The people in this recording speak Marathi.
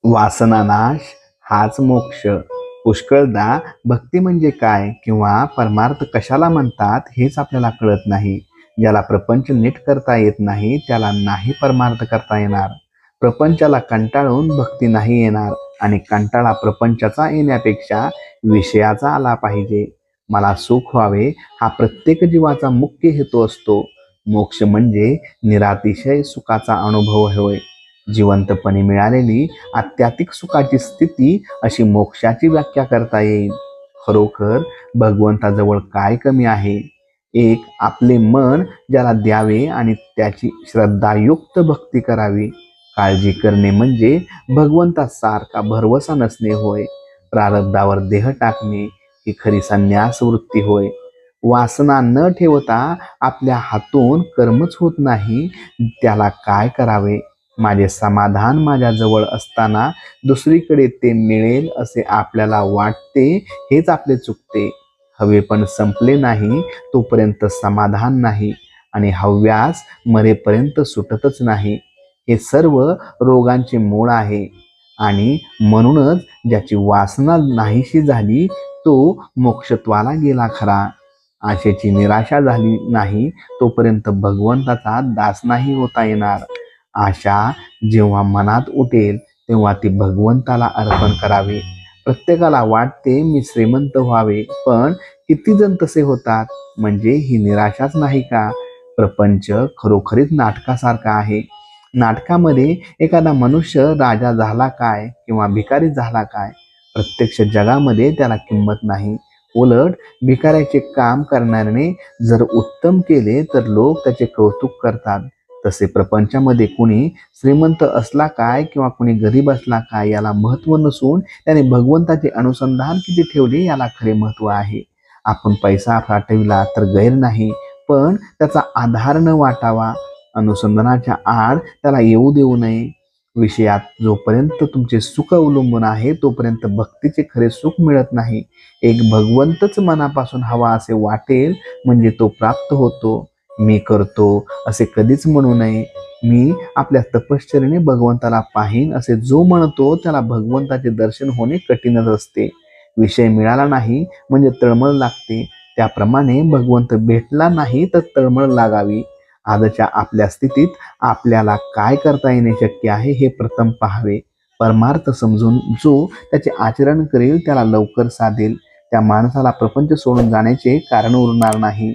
वासनानाश हाच मोक्ष. पुष्कळदा भक्ती म्हणजे काय किंवा परमार्थ कशाला म्हणतात हेच आपल्याला कळत नाही. ज्याला प्रपंच नीट करता येत नाही त्याला नाही परमार्थ करता येणार. प्रपंचाला कंटाळून भक्ती नाही येणार आणि कंटाळा प्रपंचाचा येण्यापेक्षा विषयाचा आला पाहिजे. मला सुख व्हावे हा प्रत्येक जीवाचा मुख्य हेतू असतो. मोक्ष म्हणजे निरातिशय सुखाचा अनुभव होय. जिवंतपणे मिळालेली आत्यातिक सुखाची स्थिती अशी मोक्षाची व्याख्या करता येईल. खरोखर भगवंताजवळ काय कमी आहे? एक, आपले मन ज्याला द्यावे आणि त्याची श्रद्धायुक्त भक्ती करावी. काळजी करणे म्हणजे भगवंतासारखा भरवसा नसणे होय. प्रारब्धावर देह टाकणे ही खरी संन्यास वृत्ती होय. वासना न ठेवता आपल्या हातून कर्मच होत नाही, त्याला काय करावे? माझे समाधान माझ्याजवळ असताना दुसरीकडे ते मिळेल असे आपल्याला वाटते, हेच आपले चुकते. हवे पण संपले नाही तोपर्यंत समाधान नाही आणि हव्यास मरेपर्यंत सुटतच नाही. हे सर्व रोगांचे मूळ आहे आणि म्हणूनच ज्याची वासना नाहीशी झाली तो मोक्षत्वाला गेला खरा. आशेची निराशा झाली नाही तोपर्यंत भगवंताचा दास नाही होता येणार. आशा जेव्हा मनात उठेल तेव्हा ती भगवंताला अर्पण करावी. प्रत्येकाला वाटते मी श्रीमंत व्हावे, पण किती जण तसे होतात? म्हणजे ही निराशाच नाही का? प्रपंच खरोखरीच नाटकासारखा आहे. नाटकामध्ये एखादा मनुष्य राजा झाला काय किंवा भिकारी झाला काय? प्रत्यक्ष जगामध्ये त्याला किंमत नाही. उलट भिकाऱ्याचे काम करणाऱ्याने जर उत्तम केले तर लोक त्याचे कौतुक करतात. तसे प्रपंचामध्ये कुणी श्रीमंत असला काय किंवा कुणी गरीब असला काय याला महत्त्व नसून त्याने भगवंताचे अनुसंधान किती ठेवले याला खरे महत्त्व आहे. आपण पैसा साठविला तर गैर नाही, पण त्याचा आधार न वाटावा. अनुसंधानाच्या आड त्याला येऊ देऊ नये. विषयात जोपर्यंत तुमचे सुख अवलंबून आहे तोपर्यंत भक्तीचे खरे सुख मिळत नाही. एक भगवंतच मनापासून हवा असे वाटेल म्हणजे तो प्राप्त होतो. मी करतो असे कधीच म्हणू नये. मी आपल्या तपश्चर्येने भगवंताला पाहीन असे जो म्हणतो त्याला भगवंताचे दर्शन होणे कठीणच असते. विषय मिळाला नाही म्हणजे तळमळ लागते. त्याप्रमाणे भगवंत भेटला नाही तर तळमळ लागावी. आजच्या आपल्या स्थितीत आपल्याला काय करता येणे शक्य आहे हे प्रथम पाहावे. परमार्थ समजून जो त्याचे आचरण करेल त्याला लवकर साधेल. त्या माणसाला प्रपंच सोडून जाण्याचे कारण उरणार नाही.